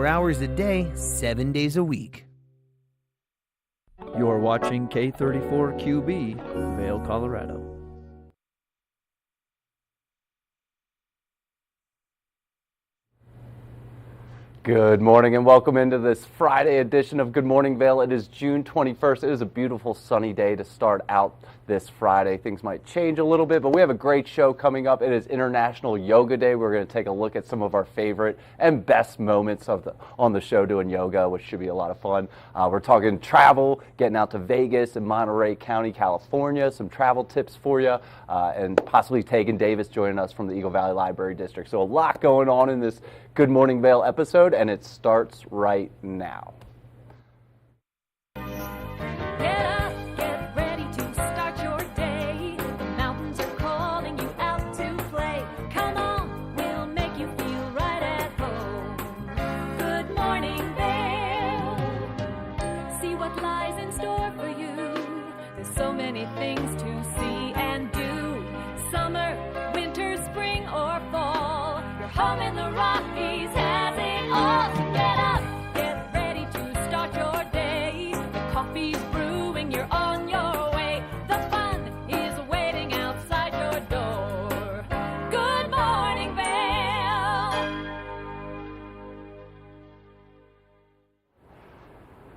Hours a day, 7 days a week. You're watching K34QB, Vail, Colorado. Good morning and welcome into this Friday edition of Good Morning Vail. It is June 21st. It is a beautiful sunny day to start out this Friday. Things might change a little bit, but we have a great show coming up. It is International Yoga Day. We're going to take a look at some of our favorite and best moments on the show doing yoga, which should be a lot of fun. We're talking travel, getting out to Vegas and Monterey County, California, some travel tips for you, and possibly Tegan Davis joining us from the Eagle Valley Library District. So a lot going on in this Good Morning Vail episode, and it starts right now. Get up, get ready to start your day. The mountains are calling you out to play. Come on, we'll make you feel right at home. Good morning, Vail. See what lies in store for you. There's so many things to see and do. Summer, winter, spring, or fall. Your home in the Rockies has it all. So get up, get ready to start your day. The coffee's brewing, you're on your way. The fun is waiting outside your door. Good morning, Vail.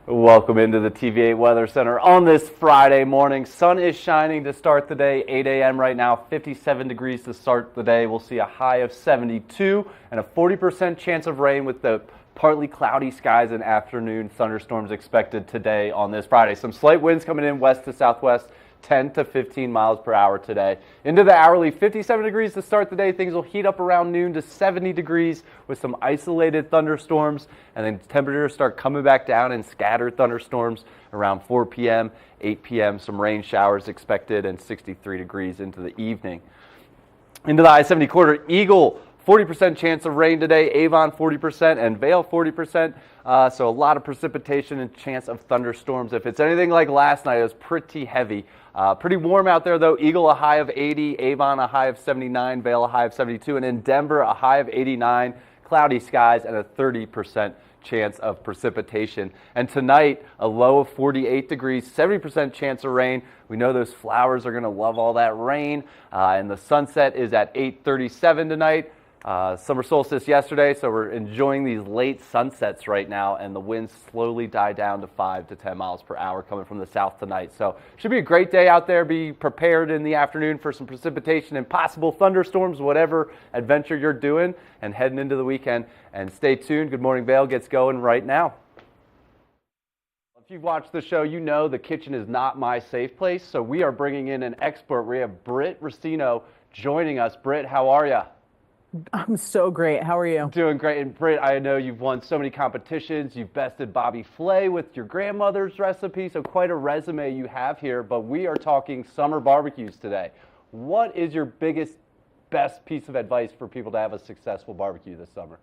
Welcome into the TV8 Weather Center on this Friday morning. Sun is shining to start the day, 8 a.m. right now, 57 degrees to start the day. We'll see a high of 72 and a 40% chance of rain with the partly cloudy skies and afternoon thunderstorms expected today on this Friday. Some slight winds coming in west to southwest, 10 to 15 miles per hour today. Into the hourly, 57 degrees to start the day. Things will heat up around noon to 70 degrees with some isolated thunderstorms, and then temperatures start coming back down in scattered thunderstorms around 4 p.m., 8 p.m. Some rain showers expected, and 63 degrees into the evening. Into the I-70 corridor, Eagle, 40% chance of rain today, Avon 40%, and Vail 40%. So a lot of precipitation and chance of thunderstorms. If it's anything like last night, it was pretty heavy. Pretty warm out there, though. Eagle, a high of 80, Avon, a high of 79, Vail, a high of 72, and in Denver, a high of 89, cloudy skies, and a 30% chance of precipitation. And tonight, a low of 48 degrees, 70% chance of rain. We know those flowers are going to love all that rain. And the sunset is at 8:37 tonight. Summer solstice yesterday, so we're enjoying these late sunsets right now, and the winds slowly die down to 5 to 10 miles per hour coming from the south tonight. So should be a great day out there. Be prepared in the afternoon for some precipitation and possible thunderstorms, whatever adventure you're doing, and heading into the weekend. And stay tuned. Good Morning Vail gets going right now. If you've watched the show, you know the kitchen is not my safe place, so we are bringing in an expert. We have Britt Racino joining us. Britt, how are you? I'm so great. How are you? Doing great. And Britt, I know you've won so many competitions. You've bested Bobby Flay with your grandmother's recipe, so quite a resume you have here. But we are talking summer barbecues today. What is your best piece of advice for people to have a successful barbecue this summer?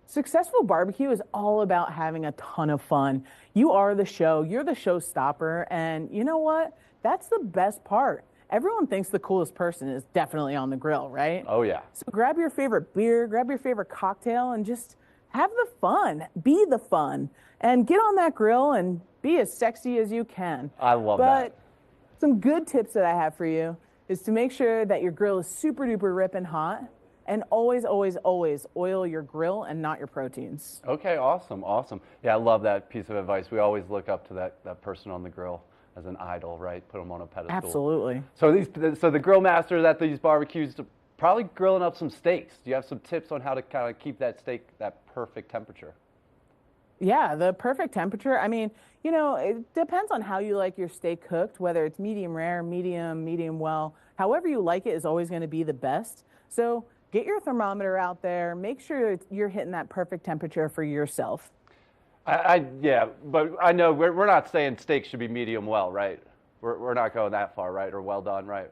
Successful barbecue is all about having a ton of fun. You are the show. You're the showstopper. And you know what? That's the best part. Everyone thinks the coolest person is definitely on the grill, right? Oh, yeah. So grab your favorite beer, grab your favorite cocktail, and just have the fun. Be the fun. And get on that grill and be as sexy as you can. I love that. But some good tips that I have for you is to make sure that your grill is super duper ripping hot, and always, always, always oil your grill and not your proteins. Okay, awesome. Yeah, I love that piece of advice. We always look up to that person on the grill as an idol, right? Put them on a pedestal. Absolutely. So the grill masters at these barbecues probably grilling up some steaks. Do you have some tips on how to kind of keep that steak that perfect temperature? Yeah, the perfect temperature. I mean, you know, it depends on how you like your steak cooked, whether it's medium rare, medium well. However you like it is always going to be the best. So get your thermometer out there. Make sure you're hitting that perfect temperature for yourself. Yeah, but I know we're not saying steak should be medium well, right? We're not going that far, right? Or well done, right?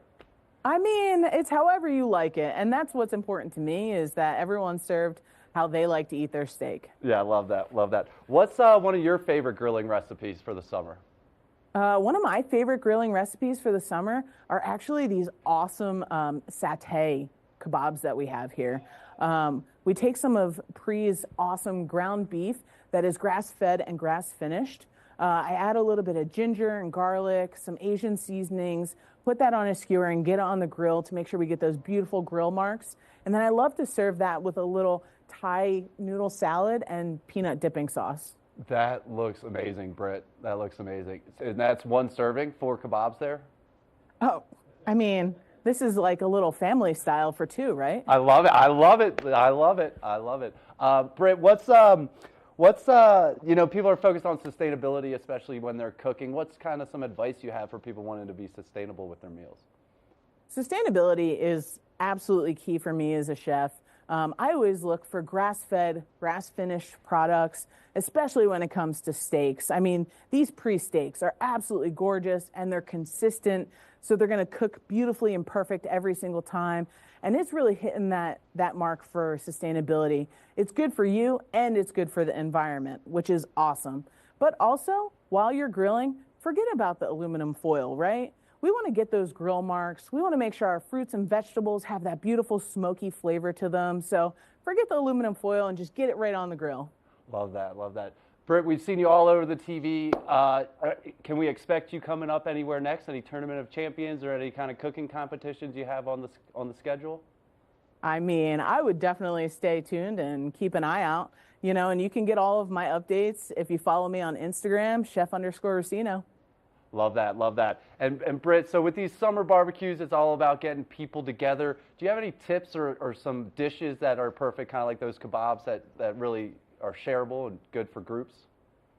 I mean, it's however you like it. And that's what's important to me is that everyone's served how they like to eat their steak. Yeah, I love that. What's one of your favorite grilling recipes for the summer? One of my favorite grilling recipes for the summer are actually these awesome satay kebabs that we have here. We take some of Pre's awesome ground beef that is grass-fed and grass-finished. I add a little bit of ginger and garlic, some Asian seasonings, put that on a skewer and get it on the grill to make sure we get those beautiful grill marks. And then I love to serve that with a little Thai noodle salad and peanut dipping sauce. That looks amazing, Britt. That looks amazing. And that's one serving, 4 kebabs there? Oh, I mean, this is like a little family style for 2, right? I love it. I love it. I love it. I love it. Britt, what's you know, people are focused on sustainability, especially when they're cooking. What's kind of some advice you have for people wanting to be sustainable with their meals? Sustainability is absolutely key for me as a chef. I always look for grass-fed, grass-finished products, especially when it comes to steaks. I mean, these pre-steaks are absolutely gorgeous and they're consistent, so they're going to cook beautifully and perfect every single time. And it's really hitting that mark for sustainability. It's good for you and it's good for the environment, which is awesome. But also, while you're grilling, forget about the aluminum foil, right? We want to get those grill marks. We want to make sure our fruits and vegetables have that beautiful smoky flavor to them. So forget the aluminum foil and just get it right on the grill. Love that. Love that. Britt, we've seen you all over the TV. Can we expect you coming up anywhere next? Any Tournament of Champions or any kind of cooking competitions you have on the schedule? I mean, I would definitely stay tuned and keep an eye out, you know, and you can get all of my updates if you follow me on Instagram, chef_Racino. Love that. Love that. And Britt, so with these summer barbecues, it's all about getting people together. Do you have any tips or some dishes that are perfect, kind of like those kebabs that really are shareable and good for groups?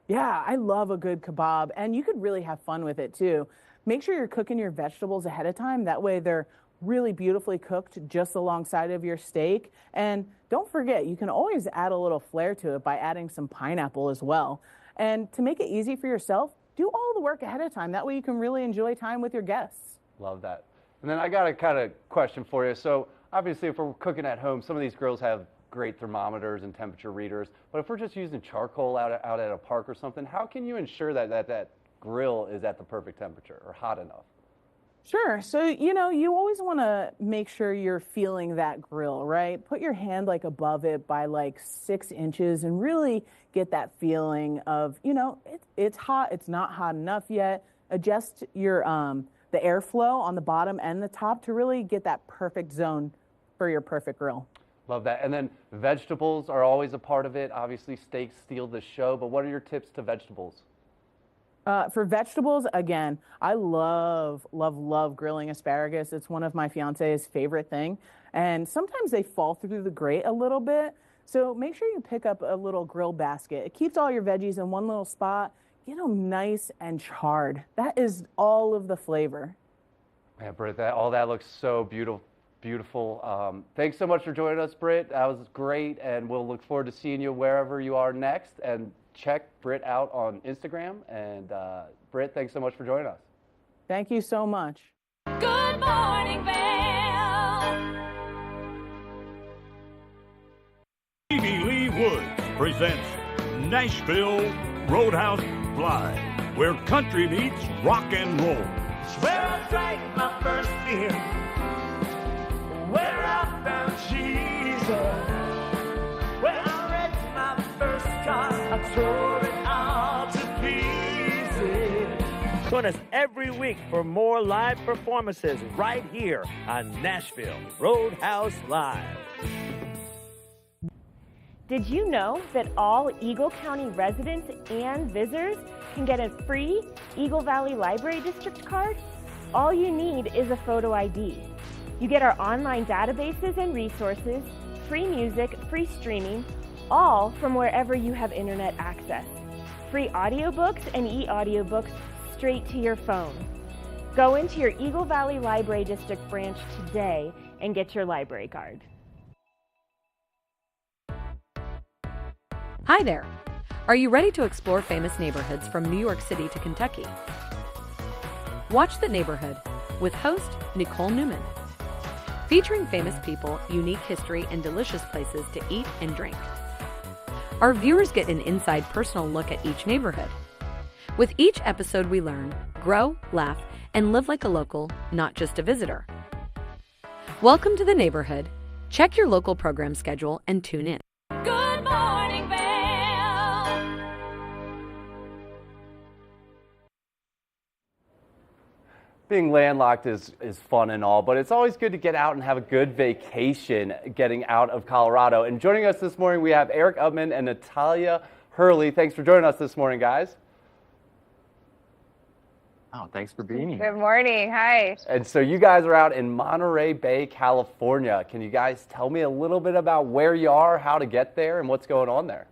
Yeah, I love a good kebab, and you could really have fun with it too. Make sure you're cooking your vegetables ahead of time. That way they're really beautifully cooked just alongside of your steak. And don't forget, you can always add a little flair to it by adding some pineapple as well. And to make it easy for yourself, do all the work ahead of time. That way you can really enjoy time with your guests. Love that. And then I got a kind of question for you. So obviously if we're cooking at home, some of these grills have great thermometers and temperature readers. But if we're just using charcoal out at a park or something, how can you ensure that grill is at the perfect temperature or hot enough? Sure. So, you know, you always want to make sure you're feeling that grill, right? Put your hand like above it by like 6 inches and really get that feeling of, you know, it's hot. It's not hot enough yet. Adjust your the airflow on the bottom and the top to really get that perfect zone for your perfect grill. Love that. And then vegetables are always a part of it. Obviously, steaks steal the show, but what are your tips to vegetables? For vegetables, again, I love grilling asparagus. It's one of my fiance's favorite thing. And sometimes they fall through the grate a little bit. So make sure you pick up a little grill basket. It keeps all your veggies in one little spot. Get them nice and charred. That is all of the flavor. Man, Britt, all that looks so beautiful. Thanks so much for joining us, Britt. That was great, and we'll look forward to seeing you wherever you are next. And check Britt out on Instagram. And Britt, thanks so much for joining us. Thank you so much. Good morning, Vail. Stevie Lee Woods presents Nashville Roadhouse Live, where country meets rock and roll. Where I drank my first beer, where I found Jesus, where I wrecked my first car, I tore it all to pieces. Join us every week for more live performances right here on Nashville Roadhouse Live. Did you know that all Eagle County residents and visitors can get a free Eagle Valley Library District card? All you need is a photo ID. You get our online databases and resources, free music, free streaming, all from wherever you have internet access. Free audiobooks and e-audiobooks straight to your phone. Go into your Eagle Valley Library District branch today and get your library card. Hi there! Are you ready to explore famous neighborhoods from New York City to Kentucky? Watch The Neighborhood with host Nicole Newman. Featuring famous people, unique history, and delicious places to eat and drink. Our viewers get an inside personal look at each neighborhood. With each episode we learn, grow, laugh, and live like a local, not just a visitor. Welcome to The Neighborhood. Check your local program schedule and tune in. Good morning, Vail. Being landlocked is fun and all, but it's always good to get out and have a good vacation getting out of Colorado. And joining us this morning, we have Eric Upman and Natalia Hurley. Thanks for joining us this morning, guys. Oh, thanks for being here. Good morning. Hi. And so you guys are out in Monterey Bay, California. Can you guys tell me a little bit about where you are, how to get there, and what's going on there?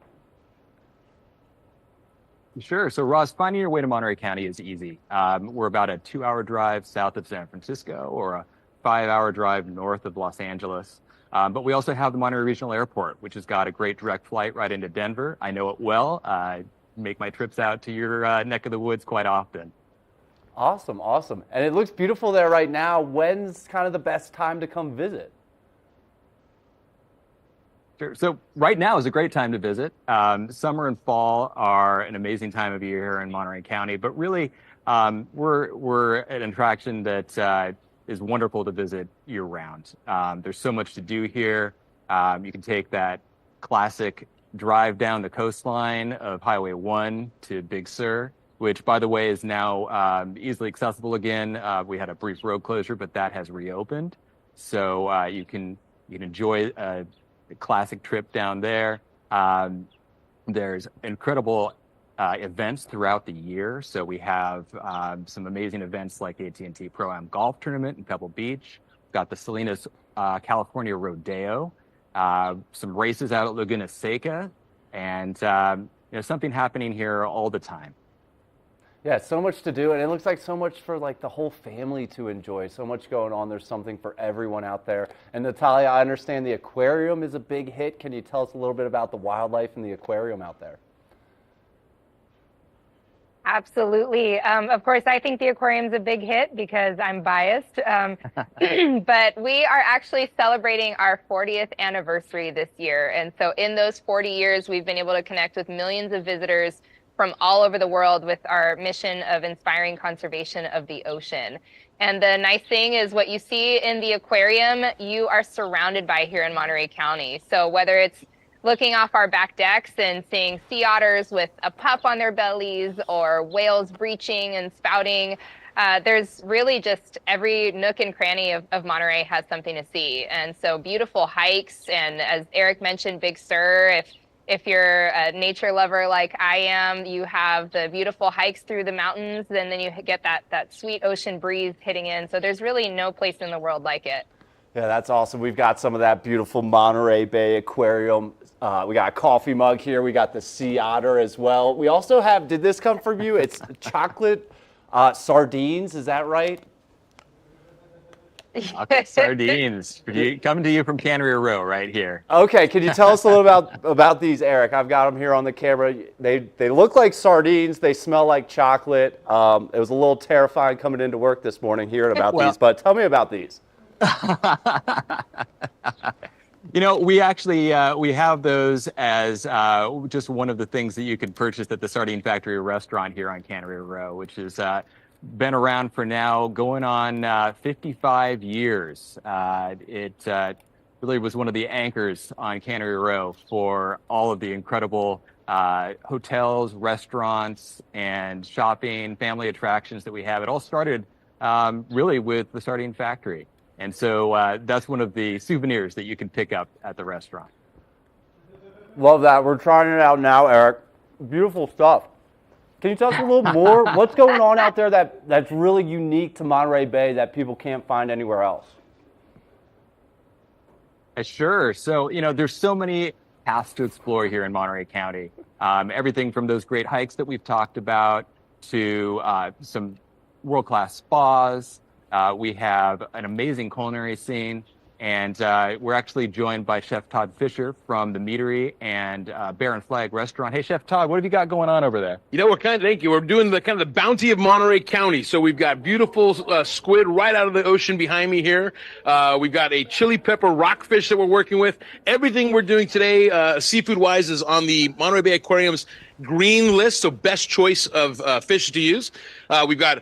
Sure. So, Ross, finding your way to Monterey County is easy. We're about a 2-hour drive south of San Francisco or a 5-hour drive north of Los Angeles. But we also have the Monterey Regional Airport, which has got a great direct flight right into Denver. I know it well. I make my trips out to your neck of the woods quite often. Awesome, awesome. And it looks beautiful there right now. When's kind of the best time to come visit? Sure. So right now is a great time to visit. Summer and fall are an amazing time of year here in Monterey County, but really we're an attraction that is wonderful to visit year round. There's so much to do here. You can take that classic drive down the coastline of Highway 1 to Big Sur, which, by the way, is now easily accessible again. We had a brief road closure, but that has reopened. So you can enjoy a classic trip down there. There's incredible events throughout the year. So we have some amazing events like the AT&T Pro-Am Golf Tournament in Pebble Beach. We've got the Salinas, California Rodeo, some races out at Laguna Seca, and something happening here all the time. Yeah, so much to do, and it looks like so much for like the whole family to enjoy. So much going on. There's something for everyone out there. And Natalia, I understand the aquarium is a big hit. Can you tell us a little bit about the wildlife in the aquarium out there? Absolutely. Of course, I think the aquarium's a big hit because I'm biased. But we are actually celebrating our 40th anniversary this year. And so in those 40 years, we've been able to connect with millions of visitors from all over the world with our mission of inspiring conservation of the ocean. And the nice thing is what you see in the aquarium, you are surrounded by here in Monterey County. So whether it's looking off our back decks and seeing sea otters with a pup on their bellies or whales breaching and spouting, there's really just every nook and cranny of Monterey has something to see. And so beautiful hikes. And as Eric mentioned, Big Sur, if you're a nature lover like I am, you have the beautiful hikes through the mountains, and then you get that sweet ocean breeze hitting in. So there's really no place in the world like it. Yeah, that's awesome. We've got some of that beautiful Monterey Bay aquarium. We got a coffee mug here. We got the sea otter as well. We also have, did this come from you? It's chocolate sardines. Is that right? Okay, sardines. Coming to you from Cannery Row right here. Okay, can you tell us a little about these, Eric? I've got them here on the camera. They look like sardines. They smell like chocolate. It was a little terrifying coming into work this morning hearing about these, but tell me about these. We actually we have those as just one of the things that you can purchase at the Sardine Factory restaurant here on Cannery Row, which is been around for now going on 55 years. It really was one of the anchors on Cannery Row for all of the incredible hotels, restaurants, and shopping, family attractions that we have. It all started really with the Sardine Factory. And so that's one of the souvenirs that you can pick up at the restaurant. Love that. We're trying it out now, Eric. Beautiful stuff. Can you tell us a little more? What's going on out there that's really unique to Monterey Bay that people can't find anywhere else? Sure. So, there's so many paths to explore here in Monterey County. Everything from those great hikes that we've talked about to some world-class spas. We have an amazing culinary scene. And we're actually joined by Chef Todd Fisher from the Meadery and Bear and Flag restaurant. Hey, Chef Todd, what have you got going on over there? Thank you. We're doing the kind of the bounty of Monterey County. So we've got beautiful squid right out of the ocean behind me here. We've got a chili pepper rockfish that we're working with. Everything we're doing today, seafood-wise, is on the Monterey Bay Aquarium's green list, so best choice of fish to use. We've got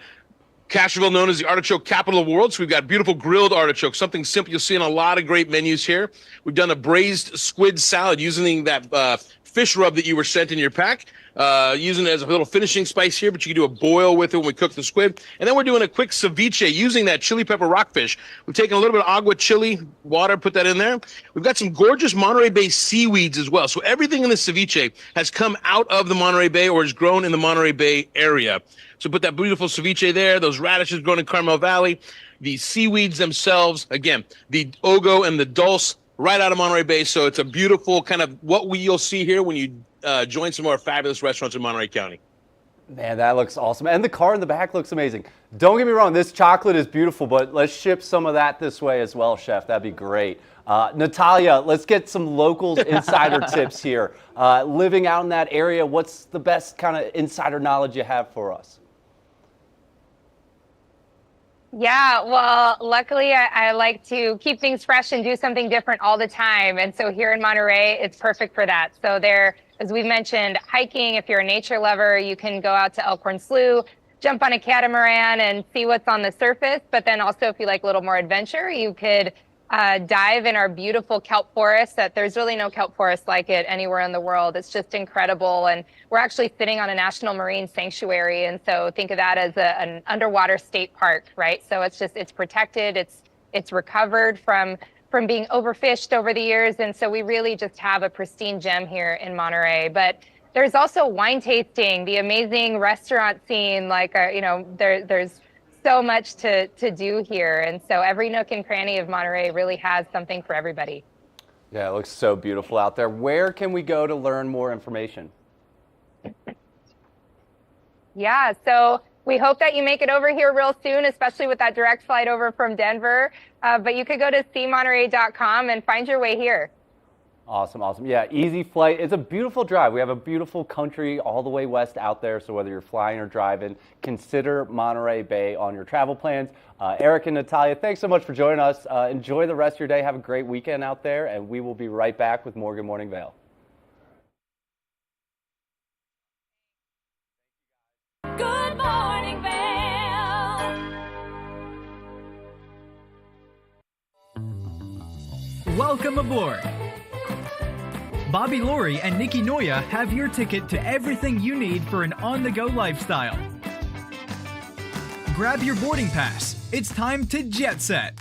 Castroville, known as the artichoke capital of the world. So we've got beautiful grilled artichoke, something simple you'll see in a lot of great menus here. We've done a braised squid salad using that fish rub that you were sent in your pack. Using it as a little finishing spice here, but you can do a boil with it when we cook the squid. And then we're doing a quick ceviche using that chili pepper rockfish. We've taken a little bit of agua chili, water, put that in there. We've got some gorgeous Monterey Bay seaweeds as well. So everything in the ceviche has come out of the Monterey Bay or is grown in the Monterey Bay area. So put that beautiful ceviche there, those radishes grown in Carmel Valley, the seaweeds themselves, again, the ogo and the dulse right out of Monterey Bay. So it's a beautiful kind of what you'll see here when you join some of our fabulous restaurants in Monterey County. Man, that looks awesome. And the car in the back looks amazing. Don't get me wrong, this chocolate is beautiful, but let's ship some of that this way as well, Chef. That'd be great. Natalia, let's get some local insider tips here. Living out in that area, what's the best kind of insider knowledge you have for us? Yeah, well, luckily I like to keep things fresh and do something different all the time. And so here in Monterey, it's perfect for that. So there, as we've mentioned, hiking, if you're a nature lover, you can go out to Elkhorn Slough, jump on a catamaran and see what's on the surface. But then also if you like a little more adventure, you could dive in our beautiful kelp forest. That there's really no kelp forest like it anywhere in the world. It's just incredible. And we're actually sitting on a national marine sanctuary. And so think of that as an underwater state park, right? So it's protected. It's recovered from being overfished over the years. And so we really just have a pristine gem here in Monterey. But there's also wine tasting, the amazing restaurant scene, like, there's so much to do here. And so every nook and cranny of Monterey really has something for everybody. Yeah, it looks so beautiful out there. Where can we go to learn more information? Yeah, so we hope that you make it over here real soon, especially with that direct flight over from Denver. But you could go to cmonterey.com and find your way here. Awesome, awesome. Yeah, easy flight. It's a beautiful drive. We have a beautiful country all the way west out there. So whether you're flying or driving, consider Monterey Bay on your travel plans. Eric and Natalia, thanks so much for joining us. Enjoy the rest of your day. Have a great weekend out there. And we will be right back with more Good Morning Vail. Good morning, Vail. Welcome aboard. Bobby Laurie and Nikki Noya have your ticket to everything you need for an on-the-go lifestyle. Grab your boarding pass. It's time to jet set.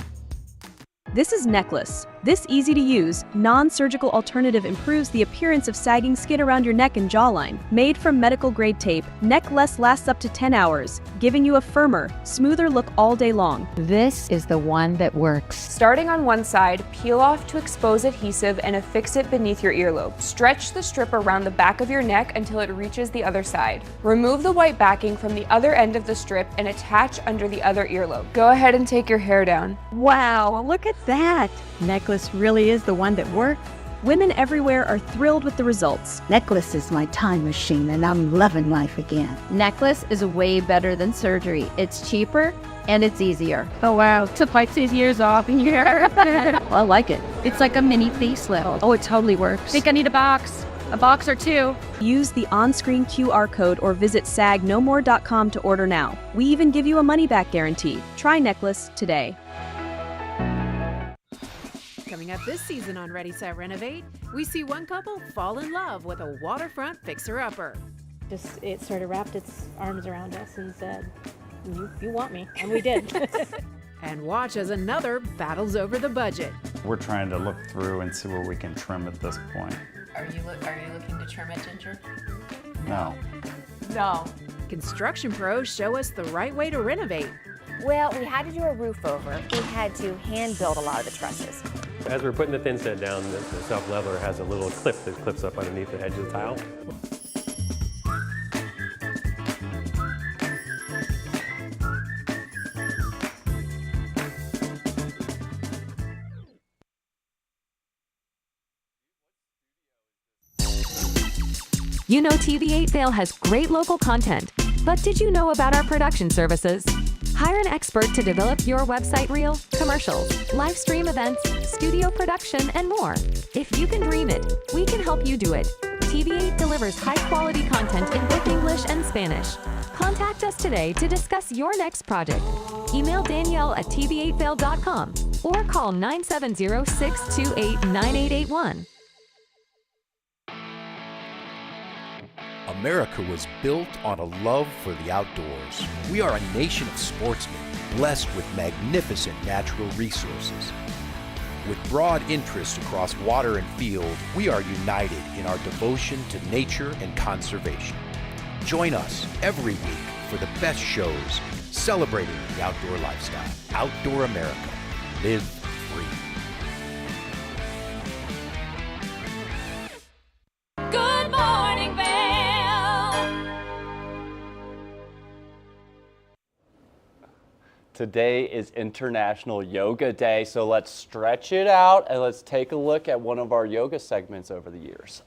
This is Necklace. This easy-to-use, non-surgical alternative improves the appearance of sagging skin around your neck and jawline. Made from medical-grade tape, Necklace lasts up to 10 hours, giving you a firmer, smoother look all day long. This is the one that works. Starting on one side, peel off to expose adhesive and affix it beneath your earlobe. Stretch the strip around the back of your neck until it reaches the other side. Remove the white backing from the other end of the strip and attach under the other earlobe. Go ahead and take your hair down. Wow, look at that! Necklace really is the one that works. Women everywhere are thrilled with the results. Necklace is my time machine and I'm loving life again. Necklace is way better than surgery. It's cheaper and it's easier. Oh wow, to fight 6 years off in here. Well, I like it. It's like a mini facelift. Oh, it totally works. Think I need a box or two. Use the on-screen QR code or visit sagnomore.com to order now. We even give you a money-back guarantee. Try Necklace today. Coming up this season on Ready, Set, Renovate, we see one couple fall in love with a waterfront fixer-upper. It sort of wrapped its arms around us and said, you want me, and we did. And watch as another battles over the budget. We're trying to look through and see where we can trim at this point. Are you looking to trim it, Ginger? No. No. Construction pros show us the right way to renovate. Well, we had to do a roof over. We had to hand build a lot of the trusses. As we're putting the thin set down, the self-leveler has a little clip that clips up underneath the edge of the tile. You know TV8 Vail has great local content, but did you know about our production services? Hire an expert to develop your website reel, commercials, live stream events, studio production, and more. If you can dream it, we can help you do it. TV8 delivers high-quality content in both English and Spanish. Contact us today to discuss your next project. Email Danielle at tv8vail.com or call 970-628-9881. America was built on a love for the outdoors. We are a nation of sportsmen, blessed with magnificent natural resources. With broad interests across water and field, we are united in our devotion to nature and conservation. Join us every week for the best shows celebrating the outdoor lifestyle. Outdoor America. Live free. Good morning, Vail. Today is International Yoga Day, so let's stretch it out and let's take a look at one of our yoga segments over the years.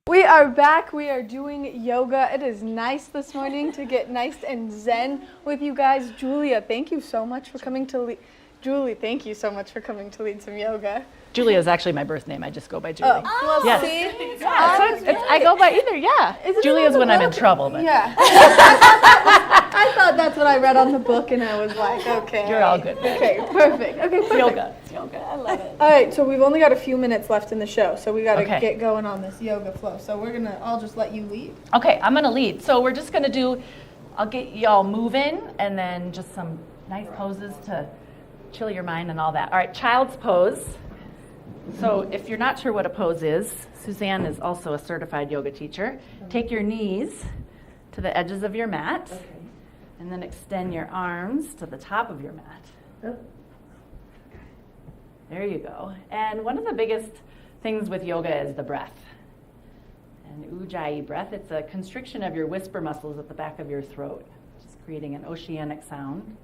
We are back. We are doing yoga. It is nice this morning to get nice and zen with you guys. Julia, thank you so much for coming to lead. Julie, thank you so much for coming to lead some yoga. Julia is actually my birth name. I just go by Julie. Well, Yes. see? I go by either, yeah. Julia's when I'm in trouble. But. Yeah. I thought that's what I read on the book, and I was like, okay. You're all good. Okay, perfect. Okay, perfect. Yoga. It's yoga. I love it. All right, so we've only got a few minutes left in the show, so we got to Okay. get going on this yoga flow. So I'll just let you lead. Okay, I'm going to lead. So we're just going to I'll get y'all moving and then just some nice poses to chill your mind and all that. All right, child's pose. So if you're not sure what a pose is, Suzanne is also a certified yoga teacher. Take your knees to the edges of your mat, and then extend your arms to the top of your mat. There you go. And one of the biggest things with yoga is the breath. And Ujjayi breath, it's a constriction of your whisper muscles at the back of your throat, just creating an oceanic sound.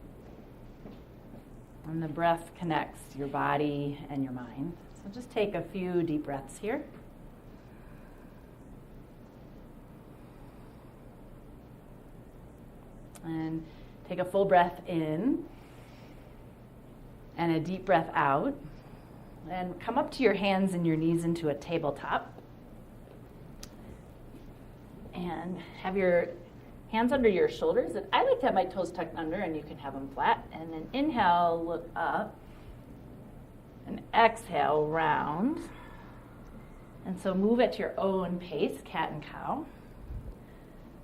And the breath connects your body and your mind. So just take a few deep breaths here. And take a full breath in and a deep breath out. And come up to your hands and your knees into a tabletop. And have your hands under your shoulders. And I like to have my toes tucked under, and you can have them flat. And then inhale, look up. And exhale, round. And so move at your own pace, cat and cow.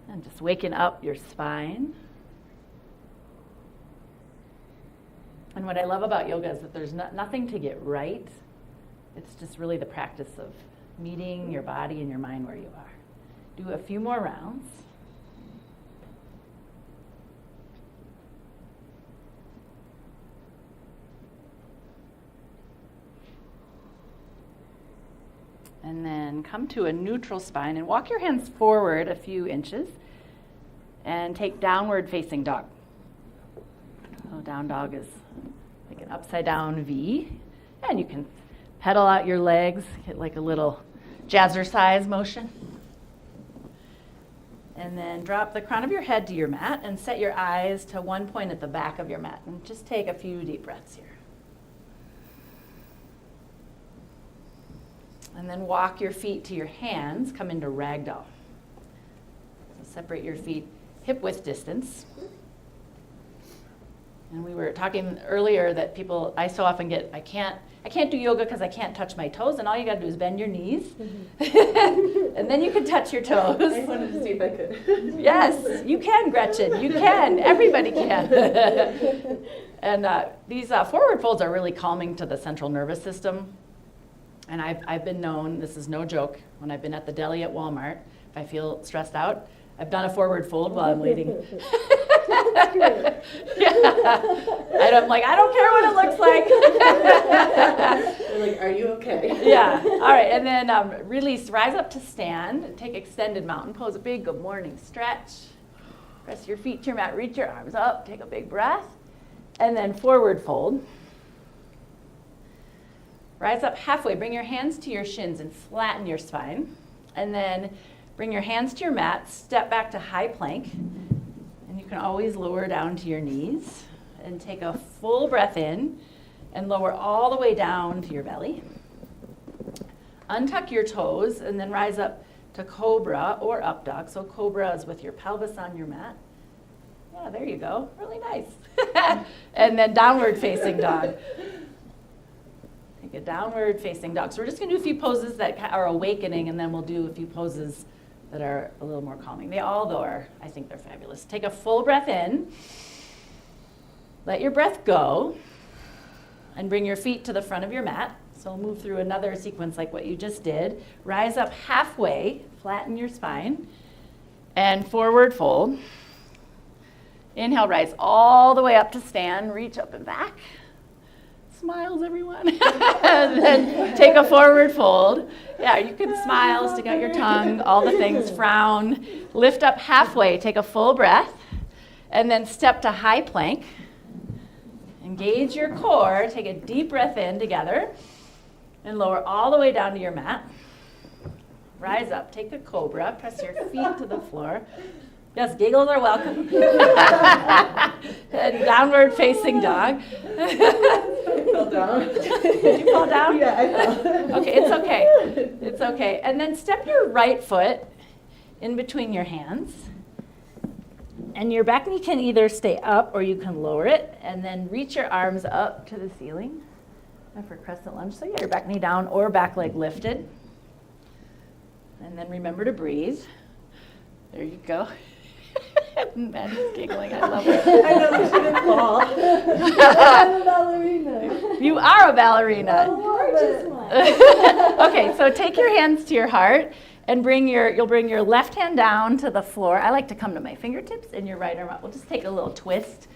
And just waking up your spine. And what I love about yoga is that there's nothing to get right. It's just really the practice of meeting your body and your mind where you are. Do a few more rounds. And then come to a neutral spine and walk your hands forward a few inches and take downward facing dog. So down dog is like an upside down V. And you can pedal out your legs, get like a little jazzercise motion. And then drop the crown of your head to your mat and set your eyes to one point at the back of your mat. And just take a few deep breaths here. And then walk your feet to your hands, come into ragdoll. So separate your feet hip-width distance. And we were talking earlier that I so often I can't do yoga because I can't touch my toes, and all you gotta do is bend your knees. And then you can touch your toes. I wanted to see if I could. Yes, you can, Gretchen, you can, everybody can. And these forward folds are really calming to the central nervous system. And I've been known, this is no joke, when I've been at the deli at Walmart, if I feel stressed out, I've done a forward fold while I'm waiting. Yeah. And I'm like, I don't care what it looks like. They're like, are you okay? Yeah. All right. And then release, rise up to stand. Take extended mountain pose, a big good morning stretch. Press your feet to your mat, reach your arms up, take a big breath. And then forward fold. Rise up halfway, bring your hands to your shins and flatten your spine. And then bring your hands to your mat, step back to high plank. And you can always lower down to your knees. And take a full breath in and lower all the way down to your belly. untuck your toes and then rise up to cobra or up dog. So cobra is with your pelvis on your mat. Yeah, there you go. Really nice. And then downward facing dog. Take a downward facing dog. So we're just going to do a few poses that are awakening, and then we'll do a few poses that are a little more calming. They all, though, I think they're fabulous. Take a full breath in. Let your breath go. And bring your feet to the front of your mat. So we'll move through another sequence like what you just did. Rise up halfway, flatten your spine, and forward fold. Inhale, rise all the way up to stand. Reach up and back. Smiles, everyone. And then take a forward fold. Yeah, you can smile, stick out your tongue, all the things, frown. Lift up halfway, take a full breath, and then step to high plank. Engage your core, take a deep breath in together, and lower all the way down to your mat. Rise up, take a cobra, press your feet to the floor. Yes, giggles are welcome. And downward facing dog. I fell down. Did you fall down? Yeah, I fell. Okay, it's okay. It's okay. And then step your right foot in between your hands. And your back knee can either stay up or you can lower it. And then reach your arms up to the ceiling. And for crescent lunge, so yeah, your back knee down or back leg lifted. And then remember to breathe. There you go. Maddie's giggling. I love it. I know, she didn't fall. I'm a ballerina. You are a ballerina. Okay, so take your hands to your heart and you'll bring your left hand down to the floor. I like to come to my fingertips and your right arm up. We'll just take a little twist.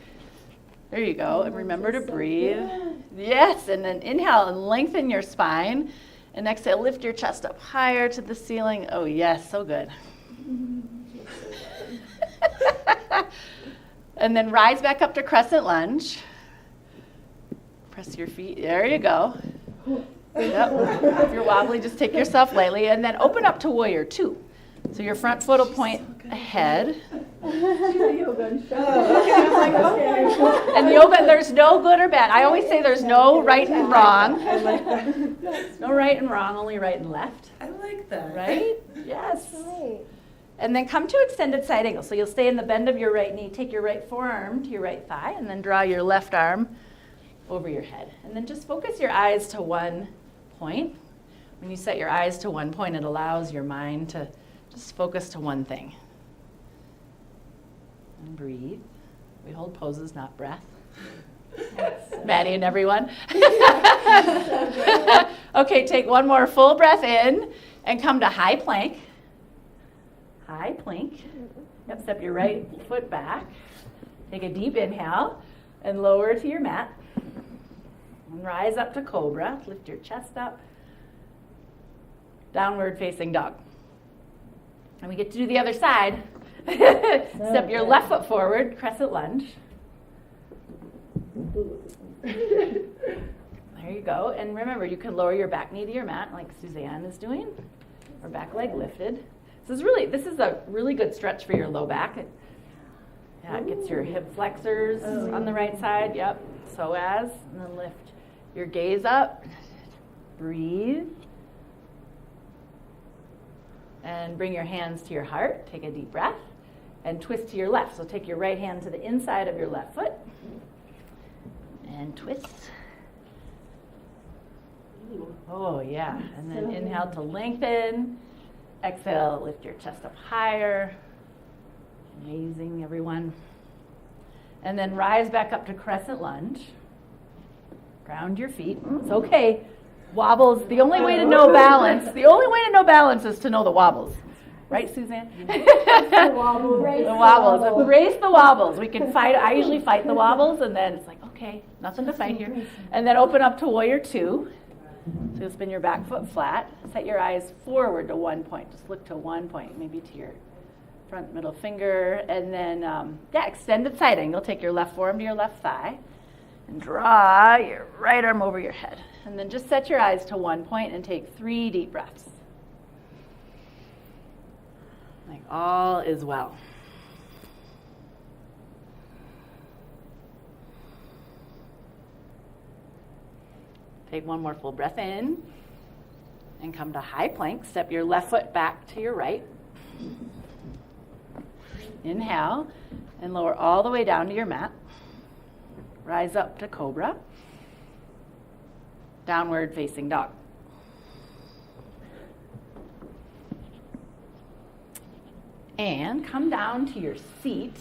There you go. And remember to breathe. Yes, and then inhale and lengthen your spine. And exhale, lift your chest up higher to the ceiling. Oh yes, so good. And then rise back up to crescent lunge. Press your feet. There you go. Yep. If you're wobbly, just take yourself lightly. And then open up to warrior two. So your front foot will point ahead. Yoga And yoga, there's no good or bad. I always say there's no right and wrong. I like that. No right and wrong, only right and left. I like that. Right? Yes. And then come to extended side angle. So you'll stay in the bend of your right knee, take your right forearm to your right thigh, and then draw your left arm over your head. And then just focus your eyes to one point. When you set your eyes to one point, it allows your mind to just focus to one thing. And breathe. We hold poses, not breath. Maddie and everyone. Okay, take one more full breath in and come to high plank. High plank. Yep, step your right foot back. Take a deep inhale and lower to your mat. And rise up to cobra. Lift your chest up. Downward facing dog. And we get to do the other side. Step your left foot forward, crescent lunge. There you go. And remember, you can lower your back knee to your mat like Suzanne is doing, or back leg lifted. This is a really good stretch for your low back. It gets your hip flexors on the right side. Yep. Psoas. And then lift your gaze up. Breathe. And bring your hands to your heart. Take a deep breath. And twist to your left. So take your right hand to the inside of your left foot. And twist. Oh, yeah. And then inhale to lengthen. Exhale, lift your chest up higher. Amazing, everyone. And then rise back up to crescent lunge. Ground your feet. It's okay. Wobbles, the only way to know balance is to know the wobbles. Right, Suzanne? The wobbles. Embrace the wobbles. We can fight. I usually fight the wobbles, and then it's like, okay, nothing to fight here. And then open up to warrior two. So you'll spin your back foot flat. Set your eyes forward to one point. Just look to one point, maybe to your front middle finger. And then, extended side angle. Take your left forearm to your left thigh. And draw your right arm over your head. And then just set your eyes to one point and take 3 deep breaths. Like all is well. Take one more full breath in. And come to high plank. Step your left foot back to your right. Inhale and lower all the way down to your mat. Rise up to cobra. Downward facing dog. And come down to your seat.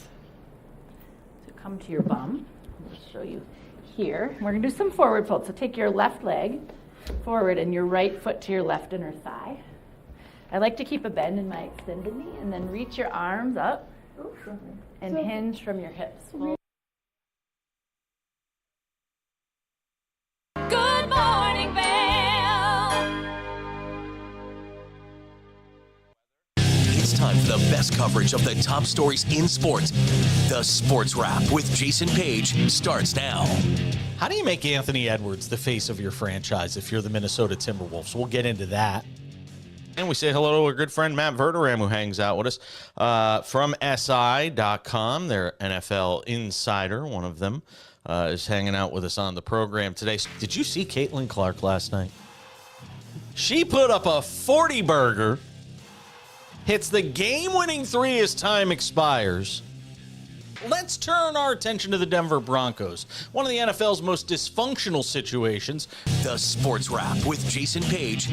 So come to your bum. I'll just show you here. We're going to do some forward fold. So take your left leg forward and your right foot to your left inner thigh. I like to keep a bend in my extended knee and then reach your arms up and hinge from your hips. Good morning, Vail. It's time for the best coverage of the top stories in sports. The Sports Wrap with Jason Page starts now. How do you make Anthony Edwards the face of your franchise if you're the Minnesota Timberwolves? We'll get into that. And we say hello to our good friend Matt Verderam, who hangs out with us from SI.com. Their NFL insider, one of them, is hanging out with us on the program today. Did you see Caitlin Clark last night? She put up a 40-burger, hits the game-winning three as time expires. Let's turn our attention to the Denver Broncos, one of the NFL's most dysfunctional situations. The Sports Wrap with Jason Page.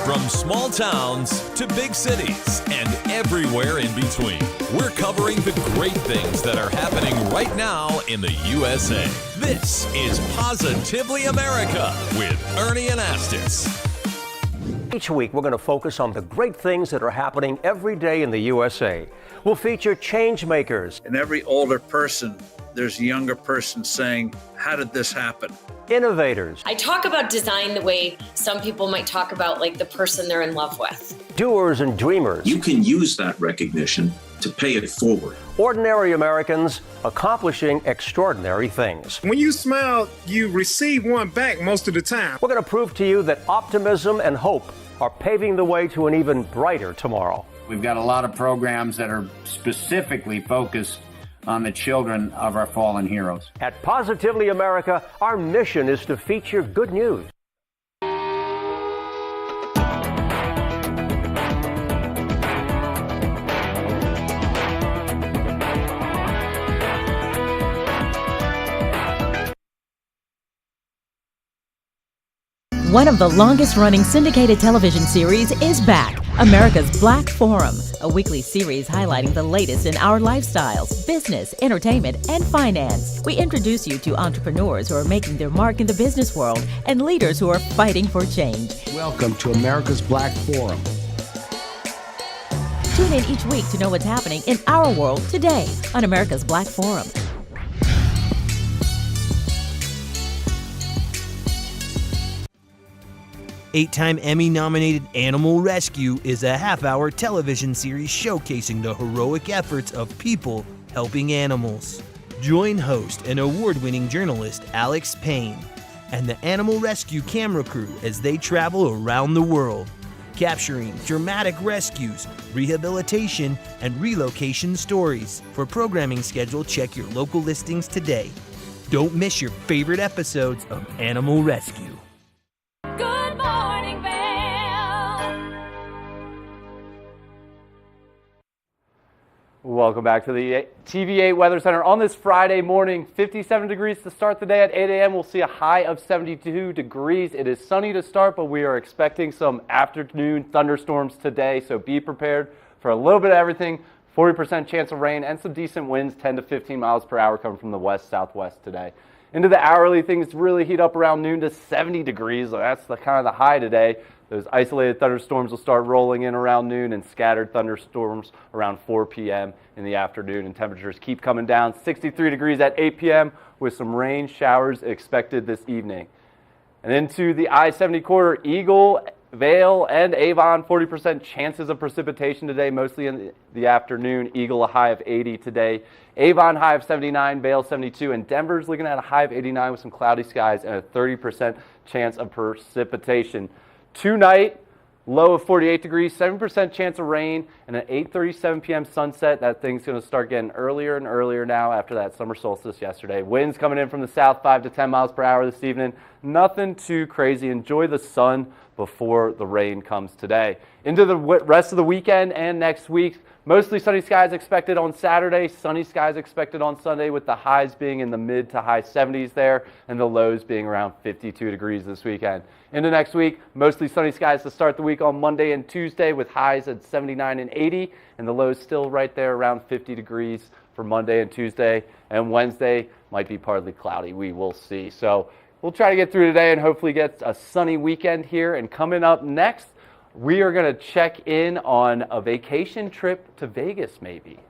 From small towns to big cities and everywhere in between, we're covering the great things that are happening right now in the USA. This is Positively America with Ernie Anastas. Each week, we're going to focus on the great things that are happening every day in the USA. We'll feature change makers. In every older person, there's a younger person saying, how did this happen? Innovators. I talk about design the way some people might talk about like the person they're in love with. Doers and dreamers. You can use that recognition to pay it forward. Ordinary Americans accomplishing extraordinary things. When you smile, you receive one back most of the time. We're going to prove to you that optimism and hope are paving the way to an even brighter tomorrow. We've got a lot of programs that are specifically focused on the children of our fallen heroes. At Positively America, our mission is to feature good news. One of the longest-running syndicated television series is back, America's Black Forum, a weekly series highlighting the latest in our lifestyles, business, entertainment, and finance. We introduce you to entrepreneurs who are making their mark in the business world and leaders who are fighting for change. Welcome to America's Black Forum. Tune in each week to know what's happening in our world today on America's Black Forum. Eight-time Emmy-nominated Animal Rescue is a half-hour television series showcasing the heroic efforts of people helping animals. Join host and award-winning journalist Alex Payne and the Animal Rescue camera crew as they travel around the world, capturing dramatic rescues, rehabilitation, and relocation stories. For programming schedule, check your local listings today. Don't miss your favorite episodes of Animal Rescue. Good morning, Vail. Welcome back to the TV8 Weather Center. On this Friday morning, 57 degrees to start the day at 8 a.m. We'll see a high of 72 degrees. It is sunny to start, but we are expecting some afternoon thunderstorms today, so be prepared for a little bit of everything. 40% chance of rain and some decent winds, 10 to 15 miles per hour coming from the west-southwest today. Into the hourly, things really heat up around noon to 70 degrees. That's kind of the high today. Those isolated thunderstorms will start rolling in around noon and scattered thunderstorms around 4 p.m. in the afternoon. And temperatures keep coming down. 63 degrees at 8 p.m. with some rain showers expected this evening. And into the I-70 corridor, Eagle, Vail, and Avon, 40% chances of precipitation today, mostly in the afternoon. Eagle, a high of 80 today. Avon, high of 79, Vail, 72, and Denver's looking at a high of 89 with some cloudy skies and a 30% chance of precipitation. Tonight, Low of 48 degrees, 7% chance of rain, and an 8:37 p.m. sunset. That thing's going to start getting earlier and earlier now after that summer solstice yesterday. Winds coming in from the south 5 to 10 miles per hour this evening. Nothing too crazy. Enjoy the sun before the rain comes today. Into the rest of the weekend and next week, mostly sunny skies expected on Saturday, sunny skies expected on Sunday, with the highs being in the mid to high 70s there and the lows being around 52 degrees this weekend. Into next week, mostly sunny skies to start the week on Monday and Tuesday, with highs at 79 and 80 and the lows still right there around 50 degrees for Monday and Tuesday. And Wednesday might be partly cloudy. We will see. So we'll try to get through today and hopefully get a sunny weekend here. And coming up next, we are going to check in on a vacation trip to Vegas, maybe.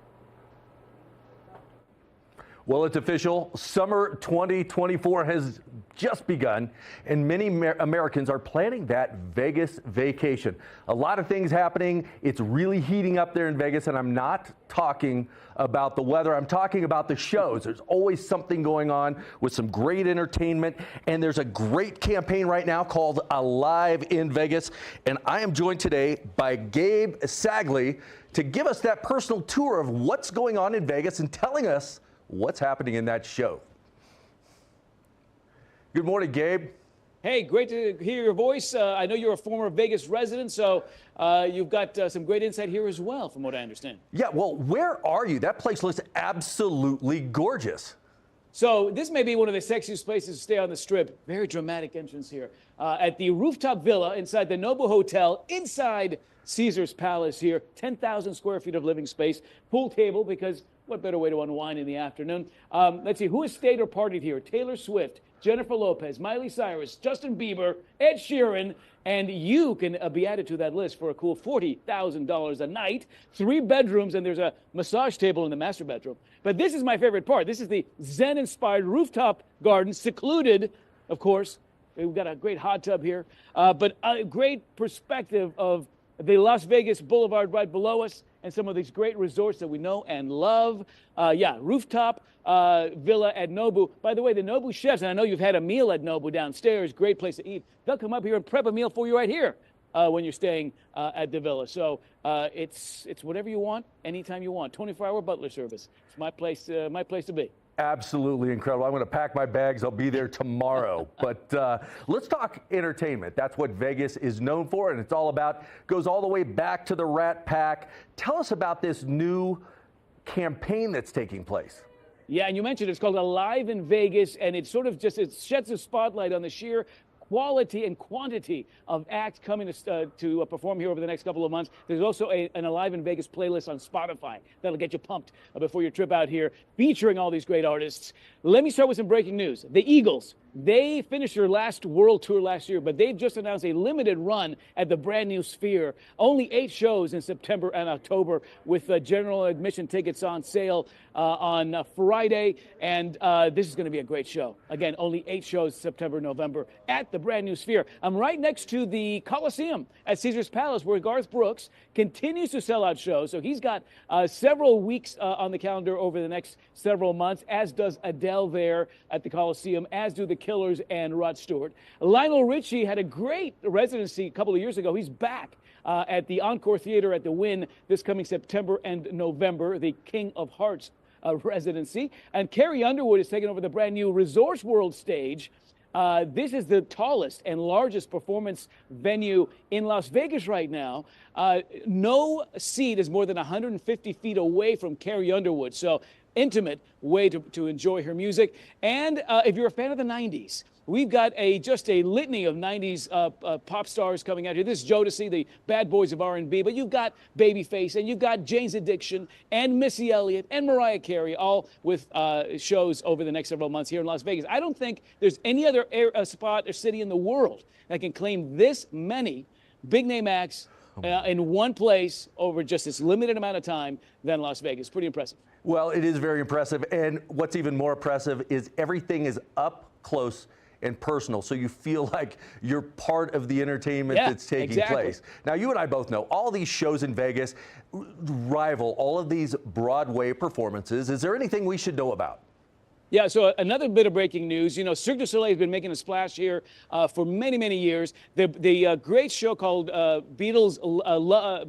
Well, it's official. Summer 2024 has just begun, and many Americans are planning that Vegas vacation. A lot of things happening. It's really heating up there in Vegas, and I'm not talking about the weather. I'm talking about the shows. There's always something going on with some great entertainment, and there's a great campaign right now called Alive in Vegas, and I am joined today by Gabe Sagley to give us that personal tour of what's going on in Vegas and telling us what's happening in that show. Good morning, Gabe. Hey, great to hear your voice. I know you're a former Vegas resident, so you've got some great insight here as well, from what I understand. Yeah, well, where are you? That place looks absolutely gorgeous. So this may be one of the sexiest places to stay on the Strip. Very dramatic entrance here. At the rooftop villa inside the Nobu Hotel, inside Caesar's Palace here. 10,000 square feet of living space. Pool table, because what better way to unwind in the afternoon? Let's see, who has stayed or partied here? Taylor Swift, Jennifer Lopez, Miley Cyrus, Justin Bieber, Ed Sheeran, and you can be added to that list for a cool $40,000 a night. 3 bedrooms, and there's a massage table in the master bedroom. But this is my favorite part. This is the Zen-inspired rooftop garden, secluded, of course. We've got a great hot tub here, but a great perspective of the Las Vegas Boulevard right below us, and some of these great resorts that we know and love. Rooftop villa at Nobu. By the way, the Nobu chefs, and I know you've had a meal at Nobu downstairs, great place to eat. They'll come up here and prep a meal for you right here when you're staying at the villa. So it's whatever you want, anytime you want. 24-hour butler service. It's my place to be. Absolutely incredible. I'm going to pack my bags. I'll be there tomorrow. But let's talk entertainment. That's what Vegas is known for, and it's all about, goes all the way back to the Rat Pack. Tell us about this new campaign that's taking place. Yeah, and you mentioned it's called Alive in Vegas, and it sort of it sheds a spotlight on the sheer quality and quantity of acts coming to perform here over the next couple of months. There's also an Alive in Vegas playlist on Spotify that'll get you pumped before your trip out here, featuring all these great artists. Let me start with some breaking news. The Eagles, they finished their last world tour last year, but they've just announced a limited run at the brand new Sphere. Only 8 shows in September and October, with general admission tickets on sale on Friday. And this is going to be a great show. Again, only 8 shows September, November at the brand new Sphere. I'm right next to the Coliseum at Caesar's Palace, where Garth Brooks continues to sell out shows. So he's got several weeks on the calendar over the next several months, as does Adele there at the Coliseum, as do the Killers and Rod Stewart. Lionel Richie had a great residency a couple of years ago. He's back at the Encore Theater at the Wynn this coming September and November, the King of Hearts residency. And Carrie Underwood is taking over the brand new Resorts World stage. This is the tallest and largest performance venue in Las Vegas right now. No seat is more than 150 feet away from Carrie Underwood, so intimate way to enjoy her music. And if you're a fan of the 90s, we've got just a litany of 90s pop stars coming out here. This is Jodeci, the bad boys of R&B, but you've got Babyface, and you've got Jane's Addiction, and Missy Elliott, and Mariah Carey, all with shows over the next several months here in Las Vegas. I don't think there's any other spot or city in the world that can claim this many big-name acts in one place over just this limited amount of time than Las Vegas. Pretty impressive. Well, it is very impressive, and what's even more impressive is everything is up close and personal, so you feel like you're part of the entertainment that's taking place. Now, you and I both know all these shows in Vegas rival all of these Broadway performances. Is there anything we should know about? Yeah, so another bit of breaking news. You know, Cirque du Soleil has been making a splash here for many, many years. The great show called Beatles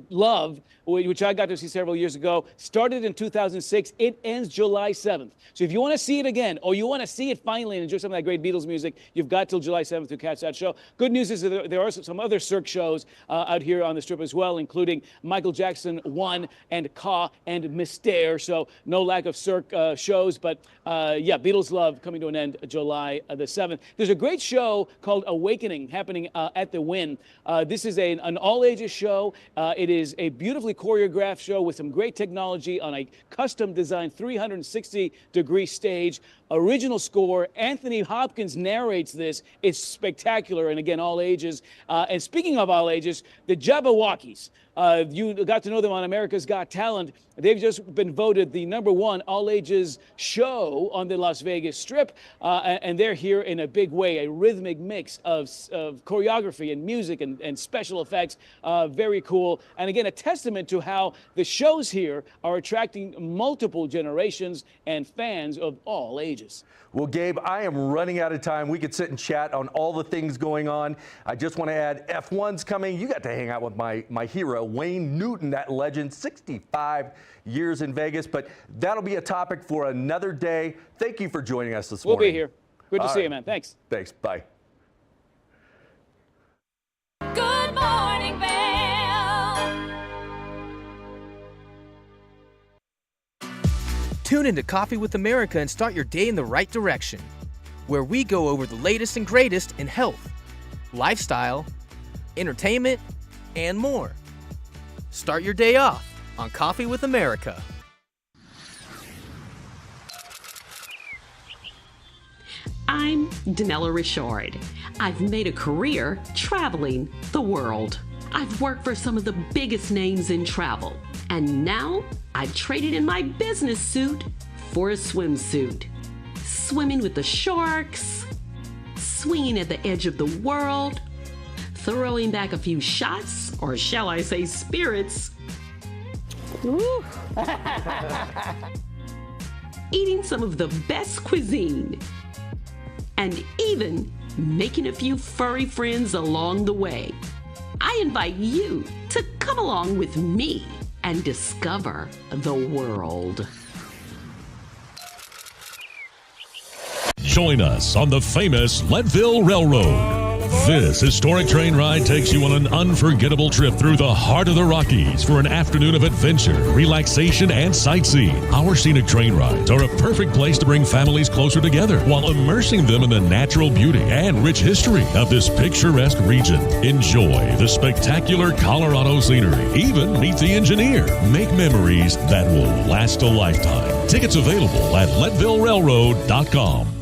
Love, which I got to see several years ago, started in 2006. It ends July 7th. So if you want to see it again, or you want to see it finally and enjoy some of that great Beatles music, you've got till July 7th to catch that show. Good news is that there are some other Cirque shows out here on the Strip as well, including Michael Jackson 1 and Ka and Mystère. So no lack of Cirque shows, but yeah, Beatles Love coming to an end July the 7th. There's a great show called Awakening happening at the Wynn. This is an all-ages show. It is a beautifully choreographed show with some great technology on a custom-designed 360-degree stage. Original score. Anthony Hopkins narrates this. It's spectacular, and again, all ages. And speaking of all ages, the Jabberwockies. You got to know them on America's Got Talent. They've just been voted the #1 all-ages show on the Las Vegas Strip, and they're here in a big way, a rhythmic mix of choreography and music and special effects. Very cool. And again, a testament to how the shows here are attracting multiple generations and fans of all ages. Well, Gabe, I am running out of time. We could sit and chat on all the things going on. I just want to add F1's coming. You got to hang out with my hero, Wayne Newton, that legend, 65 years in Vegas. But that'll be a topic for another day. Thank you for joining us this morning. We'll be here. Good to see you, man. Thanks. Thanks. Bye. Good morning, Vail. Tune into Coffee with America and start your day in the right direction, where we go over the latest and greatest in health, lifestyle, entertainment, and more. Start your day off on Coffee with America. I'm Danella Richard. I've made a career traveling the world. I've worked for some of the biggest names in travel, and now I've traded in my business suit for a swimsuit. Swimming with the sharks, swinging at the edge of the world, throwing back a few shots, or shall I say spirits. Eating some of the best cuisine, and even making a few furry friends along the way. I invite you to come along with me and discover the world. Join us on the famous Leadville Railroad. This historic train ride takes you on an unforgettable trip through the heart of the Rockies for an afternoon of adventure, relaxation, and sightseeing. Our scenic train rides are a perfect place to bring families closer together while immersing them in the natural beauty and rich history of this picturesque region. Enjoy the spectacular Colorado scenery. Even meet the engineer. Make memories that will last a lifetime. Tickets available at leadvillerailroad.com.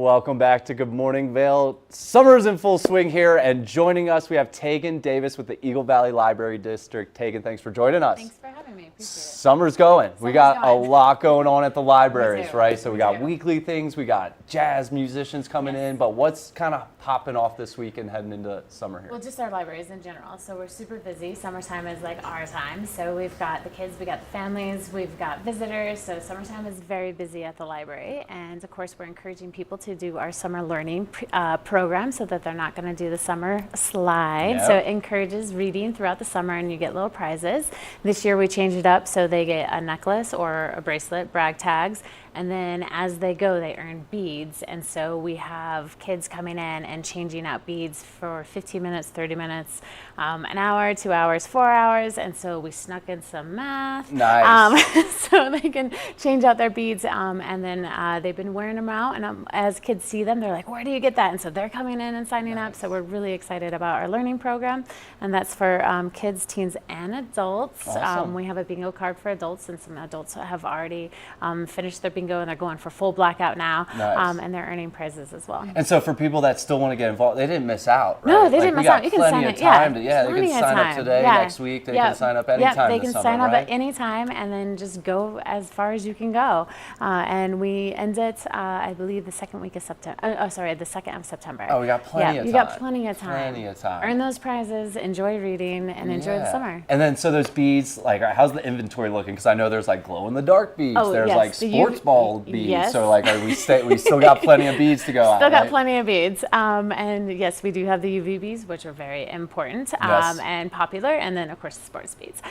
Welcome back to Good Morning Vail. Summer's in full swing here, and joining us we have Tegan Davis with the Eagle Valley Library District. Tegan, thanks for joining us. Thanks for having me. Appreciate it. Summer's going. We got a lot going on at the libraries, Me too. right? So we got weekly things, we got jazz musicians coming in, but what's kind of popping off this week and heading into summer here? Well, just our libraries in general. So we're super busy. Summertime is like our time. So we've got the kids, we got the families, we've got visitors. So summertime is very busy at the library. And of course, we're encouraging people to do our summer learning program so that they're not going to do the summer slide. Yep. So it encourages reading throughout the summer, and you get little prizes. This year we changed it up so they get a necklace or a bracelet, brag tags, and then as they go they earn beads. And so we have kids coming in and changing out beads for 15 minutes, 30 minutes, an hour, 2 hours, 4 hours. And so we snuck in some math. Nice. So they can change out their beads, and then they've been wearing them out, and as kids see them they're like, where do you get that? And so they're coming in and signing up. So we're really excited about our learning program, and that's for kids, teens, and adults. Awesome. We have a bingo card for adults, and some adults have already finished their bingo, and they're going for full blackout now. Nice. And they're earning prizes as well. And so for people that still want to get involved, they didn't miss out, right? No, they didn't miss out. You can sign up. up. They can sign up today, Yeah. next week. They can sign up anytime They this can summer, sign up right? at any time, and then just go as far as you can go. And we end it, I believe, the second week of September. The 2nd of September. Oh, we got plenty of you time. got plenty of time. Plenty of time. Earn those prizes, enjoy reading, and enjoy the Yeah. summer. And then, so those beads, like, how's the inventory looking? Because I know there's like glow in the dark beads. Oh, There's yes, like the sports ball beads. yes. So like, we still got plenty of beads to go out. Still got right? plenty of beads. And yes, we do have the UV beads, which are very important Yes. and popular. And then, of course, the sports beads.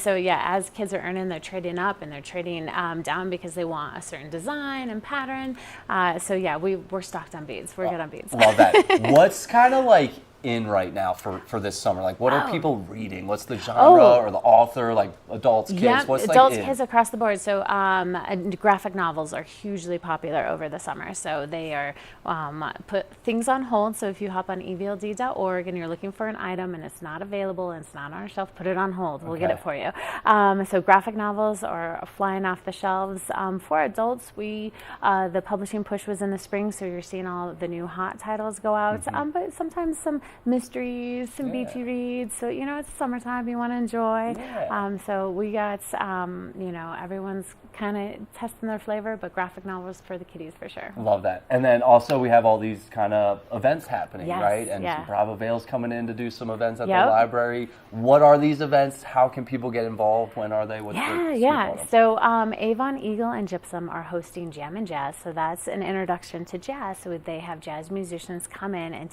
So yeah, as kids are earning, they're trading up and they're trading down because they want a certain design and pattern. So yeah, we're stocked on beads. We're good on beads. Love that. What's kind of like in right now for this summer? Like, what are Oh. people reading? What's the genre or the author? Like adults, kids? Yeah, What's adults, like in? kids across the board. So graphic novels are hugely popular over the summer. So they are put things on hold. So if you hop on evld.org and you're looking for an item and it's not available and it's not on our shelf, put it on hold. We'll get Okay. it for you. So graphic novels are flying off the shelves. For adults, the publishing push was in the spring, so you're seeing all the new hot titles go out. But sometimes some mysteries, some beachy reads. So, it's summertime, you want to enjoy. So we got, everyone's kind of testing their flavor, but graphic novels for the kiddies for sure. Love that. And then also we have all these kind of events happening, Yes, right? And yeah. Bravo Vail's coming in to do some events at Yep. the library. What are these events? How can people get involved? When are they? What's the scoop on them? So Avon, Eagle, and Gypsum are hosting Jam and Jazz. So that's an introduction to jazz. So they have jazz musicians come in and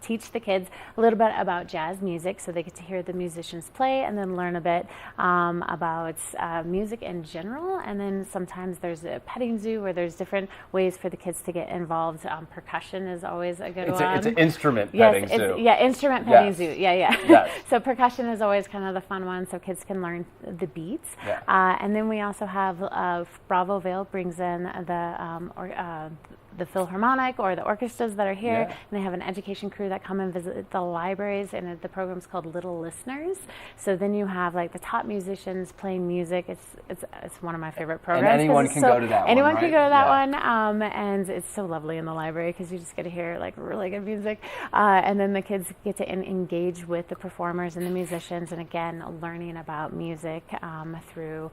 teach the kids a little bit about jazz music, so they get to hear the musicians play and then learn a bit about music in general. And then sometimes there's a petting zoo where there's different ways for the kids to get involved. Percussion is always a good one. It's an instrument Yes, petting zoo. Instrument petting Yes. zoo. Yeah. Yes. So percussion is always kind of the fun one, so kids can learn the beats. Yeah. And then we also have Bravo Vail brings in the Philharmonic or the orchestras that are here, Yeah. and they have an education crew that come and visit the libraries, and the program's called Little Listeners. So then you have like the top musicians playing music. It's one of my favorite programs. And anyone 'cause can it's go to that one, Anyone right? can go to that Yeah. one, and it's so lovely in the library because you just get to hear like really good music, and then the kids get to engage with the performers and the musicians, and again learning about music through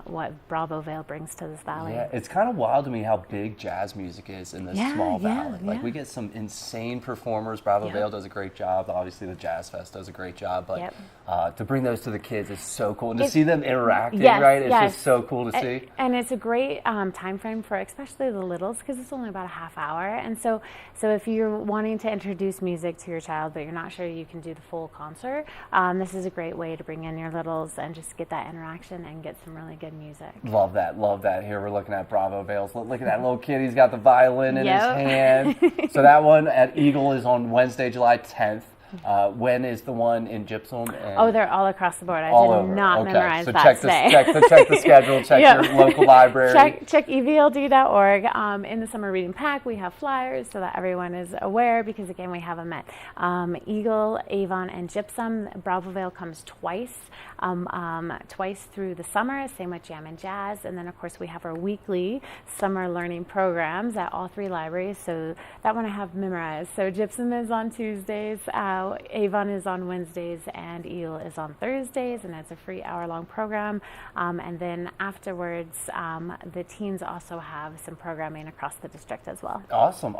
what Bravo Vail brings to this valley. Yeah, it's kind of wild to me how big jazz music is in this Yeah, small yeah, valley. Like yeah. we get some insane performers. Bravo Yep. Vail does a great job. Obviously, the Jazz Fest does a great job. But Yep. to bring those to the kids is so cool, and to It- see them interacting, Yes, right? It's yes. just so cool to see. And it's a great time frame for especially the littles because it's only about a half hour. And so if you're wanting to introduce music to your child but you're not sure you can do the full concert, this is a great way to bring in your littles and just get that interaction and get some really good music. Love that, love that. Here we're looking at Bravo Vail's. Look at that little kid. He's got the violin in his Yep. hand. So that one at Eagle is on Wednesday, July 10th. When is the one in Gypsum? Oh, they're all across the board. I all did over. not Okay. memorize So that check today. check the schedule, check Yep. your local library. Check evld.org. In the summer reading pack, we have flyers so that everyone is aware, because again, we have them at Eagle, Avon, and Gypsum. Bravo Vail comes twice through the summer, same with Jam and Jazz. And then of course we have our weekly summer learning programs at all 3 libraries. So that one I have memorized. So Gypsum is on Tuesdays, Avon is on Wednesdays, and Eagle is on Thursdays, and it's a free hour-long program. And then afterwards, the teens also have some programming across the district as well. Awesome.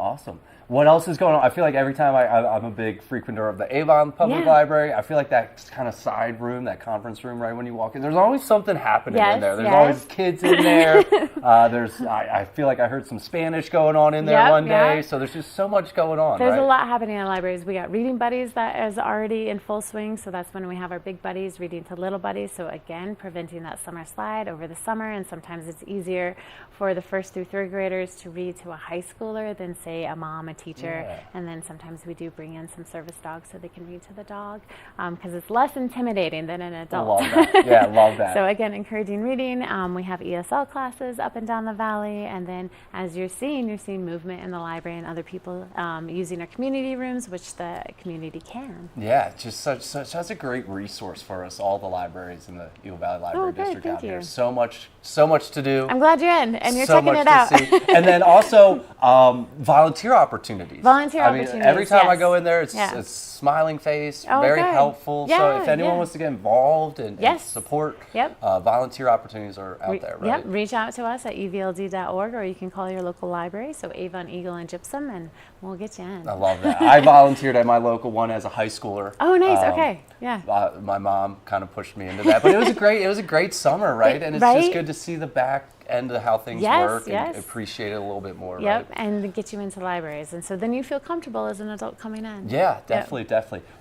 What else is going on? I feel like every time I'm a big frequenter of the Avon Public Library, I feel like that kind of side room, that conference room right when you walk in, there's always something happening in there. There's always kids in there. I feel like I heard some Spanish going on in there one day, so there's just so much going on. There's a lot happening in libraries. We got Reading Buddies that is already in full swing, so that's when we have our big buddies reading to little buddies. So again, preventing that summer slide over the summer, and sometimes it's easier for the 1st through 3rd graders to read to a high schooler than say a mom, a teacher, and then sometimes we do bring in some service dogs so they can read to the dog, because it's less intimidating than an adult. Love that. Yeah, love that. So again, encouraging reading. We have ESL classes up and down the valley, and then as you're seeing movement in the library and other people using our community rooms, which the community can. Yeah, just such a great resource for us, all the libraries in the Eagle Valley Library District out here. So much to do. I'm glad you're in and you're so checking much it out. To see. And then also volunteer opportunities. Opportunities. Every time I go in there, it's smiling face, very helpful. So if anyone wants to get involved and support, volunteer opportunities are out there, right? Yep, reach out to us at evld.org, or you can call your local library, so Avon, Eagle, and Gypsum, and we'll get you in. I love that. I volunteered at my local one as a high schooler. Oh, nice. Okay. Yeah. My mom kind of pushed me into that, but it was a great summer, right? And it's just good to see the back end of how things work and appreciate it a little bit more, right? And get you into libraries, and so then you feel comfortable as an adult coming in. Yeah, definitely.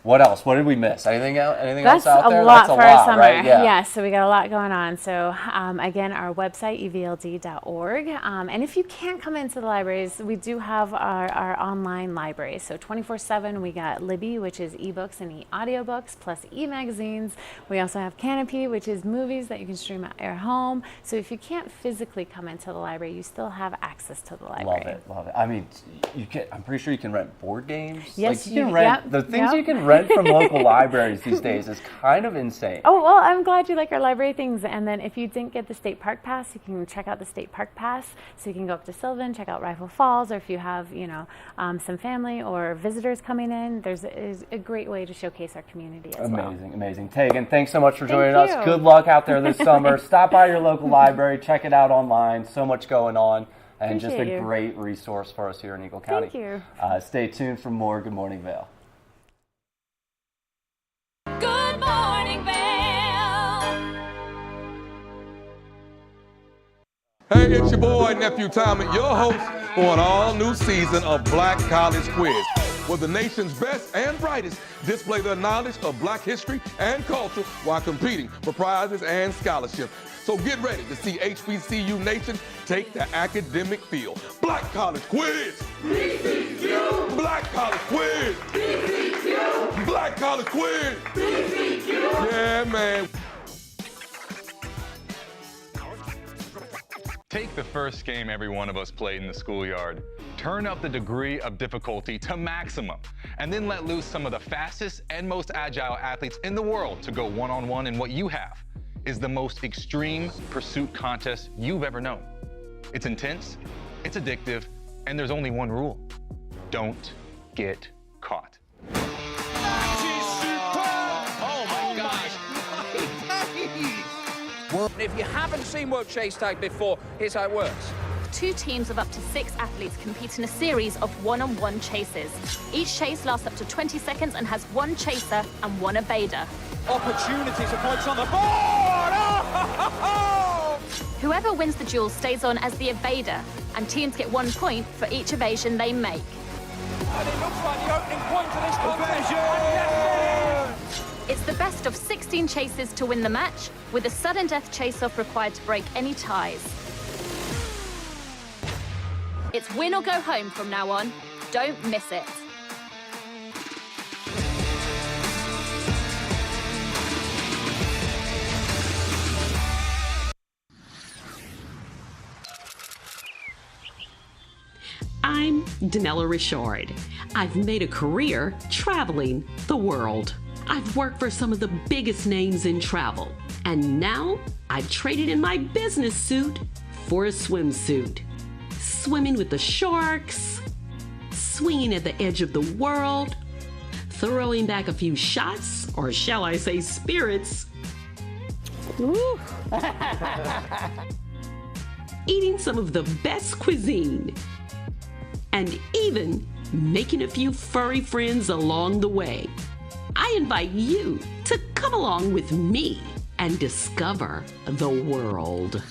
What else? What did we miss? Anything else? That's out there? A lot for our summer. Right? Yeah, so we got a lot going on. So again, our website, evld.org. And if you can't come into the libraries, we do have our online library. So 24/7, we got Libby, which is ebooks and e-audiobooks, plus e-magazines. We also have Canopy, which is movies that you can stream at your home. So if you can't physically come into the library, you still have access to the library. Love it. I mean, I'm pretty sure you can rent board games. Yes, you can rent the things you can rent from local libraries these days is kind of insane. Oh, well, I'm glad you like our library things. And then if you didn't get the state park pass, you can check out the state park pass. So you can go up to Sylvan, check out Rifle Falls, or if you have, some family or visitors coming in, there's a great way to showcase our community as well. Amazing. Tegan, thanks so much for joining us. Good luck out there this summer. Stop by your local library, check it out online. So much going on. And just a great resource for us here in Eagle County. Thank you. Stay tuned for more Good Morning Vail. Good morning, Vail. Hey, it's your boy, Nephew Tommy, your host for an all-new season of Black College Quiz, where the nation's best and brightest display their knowledge of Black history and culture while competing for prizes and scholarships. So get ready to see HBCU Nation take the academic field. Black College Quiz! BCQ! Black College Quiz! BCQ! Black College Quiz! BCQ! Yeah, man. Take the first game every one of us played in the schoolyard. Turn up the degree of difficulty to maximum, and then let loose some of the fastest and most agile athletes in the world to go one-on-one in what you have is the most extreme pursuit contest you've ever known. It's intense, it's addictive, and there's only one rule. Don't get caught. Oh my gosh. If you haven't seen World Chase Tag before, here's how it works. 2 teams of up to 6 athletes compete in a series of one-on-one chases. Each chase lasts up to 20 seconds and has 1 chaser and 1 evader. Opportunities of points on the board! Oh! Whoever wins the duel stays on as the evader, and teams get 1 point for each evasion they make. And it looks like the opening point of this contest. It's the best of 16 chases to win the match, with a sudden death chase-off required to break any ties. It's win or go home from now on. Don't miss it. I'm Danella Richard. I've made a career traveling the world. I've worked for some of the biggest names in travel, and now I've traded in my business suit for a swimsuit. Swimming with the sharks, swinging at the edge of the world, throwing back a few shots, or shall I say spirits. Woo. Eating some of the best cuisine, and even making a few furry friends along the way. I invite you to come along with me and discover the world.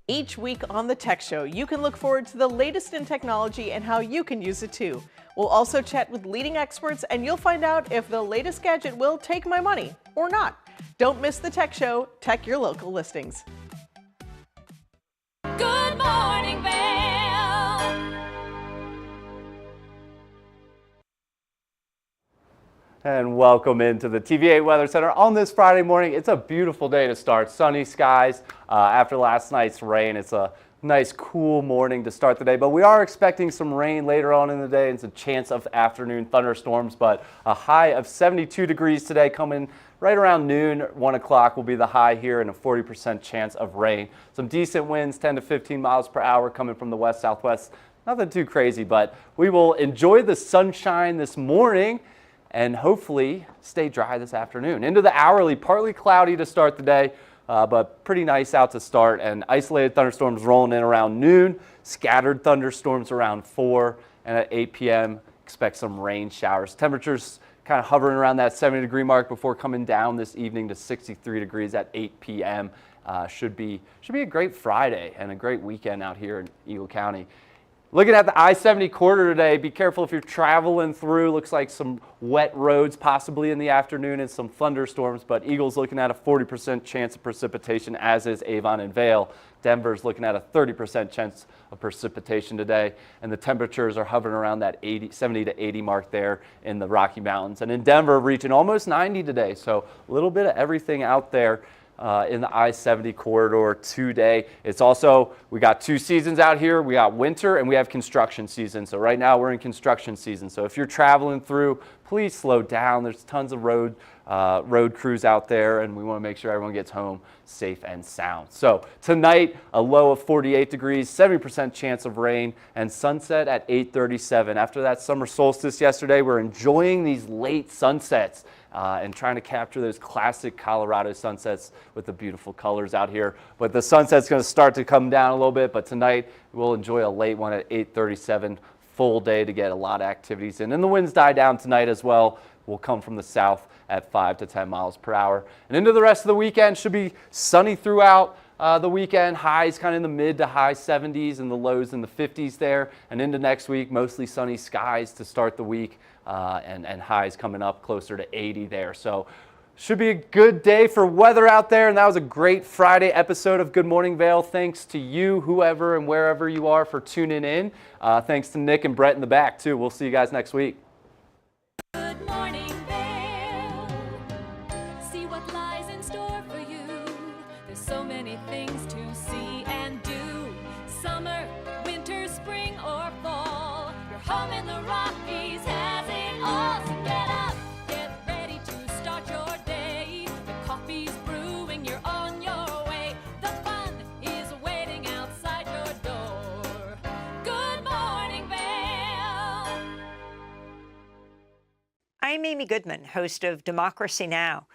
Each week on The Tech Show, you can look forward to the latest in technology and how you can use it too. We'll also chat with leading experts, and you'll find out if the latest gadget will take my money or not. Don't miss The Tech Show. Tech your local listings. Good morning, Vail. And welcome into the TVA Weather Center on this Friday morning. It's a beautiful day to start. Sunny skies after last night's rain. It's a nice cool morning to start the day, but we are expecting some rain later on in the day and some chance of afternoon thunderstorms, but a high of 72 degrees today coming right around noon. 1 o'clock will be the high here and a 40% chance of rain. Some decent winds, 10 to 15 miles per hour coming from the west-southwest. Nothing too crazy, but we will enjoy the sunshine this morning and hopefully stay dry this afternoon. Into the hourly, partly cloudy to start the day, but pretty nice out to start, and isolated thunderstorms rolling in around noon, scattered thunderstorms around 4, and at 8 p.m. expect some rain showers. Temperatures kind of hovering around that 70-degree mark before coming down this evening to 63 degrees at 8 p.m. Should be a great Friday and a great weekend out here in Eagle County. Looking at the I-70 corridor today, be careful if you're traveling through. Looks like some wet roads possibly in the afternoon and some thunderstorms, but Eagle's looking at a 40% chance of precipitation, as is Avon and Vail. Denver's looking at a 30% chance of precipitation today, and the temperatures are hovering around that 70 to 80 mark there in the Rocky Mountains. And in Denver, reaching almost 90 today, so a little bit of everything out there in the I-70 corridor today. It's also, we got two seasons out here. We got winter and we have construction season. So right now we're in construction season. So if you're traveling through, please slow down. There's tons of road crews out there, and we want to make sure everyone gets home safe and sound. So tonight, a low of 48 degrees, 70% chance of rain, and sunset at 8:37. After that summer solstice yesterday, we're enjoying these late sunsets and trying to capture those classic Colorado sunsets with the beautiful colors out here. But the sunset's going to start to come down a little bit, but tonight we'll enjoy a late one at 8:37. Full day to get a lot of activities in. And the winds die down tonight as well. Will come from the south at 5 to 10 miles per hour. And into the rest of the weekend, should be sunny throughout the weekend. Highs kind of in the mid to high 70s and the lows in the 50s there. And into next week, mostly sunny skies to start the week and highs coming up closer to 80 there. So should be a good day for weather out there, and that was a great Friday episode of Good Morning Vail. Thanks to you, whoever and wherever you are, for tuning in. Thanks to Nick and Brett in the back, too. We'll see you guys next week. Good morning, Vail. See what lies in store for you. There's so many things to see and do. Summer, winter, spring, or fall. Your home in the Rockies has it all. So get up, get ready to start your day. The coffee's brewing, you're on your way. The fun is waiting outside your door. Good morning, Vail. I'm Amy Goodman, host of Democracy Now!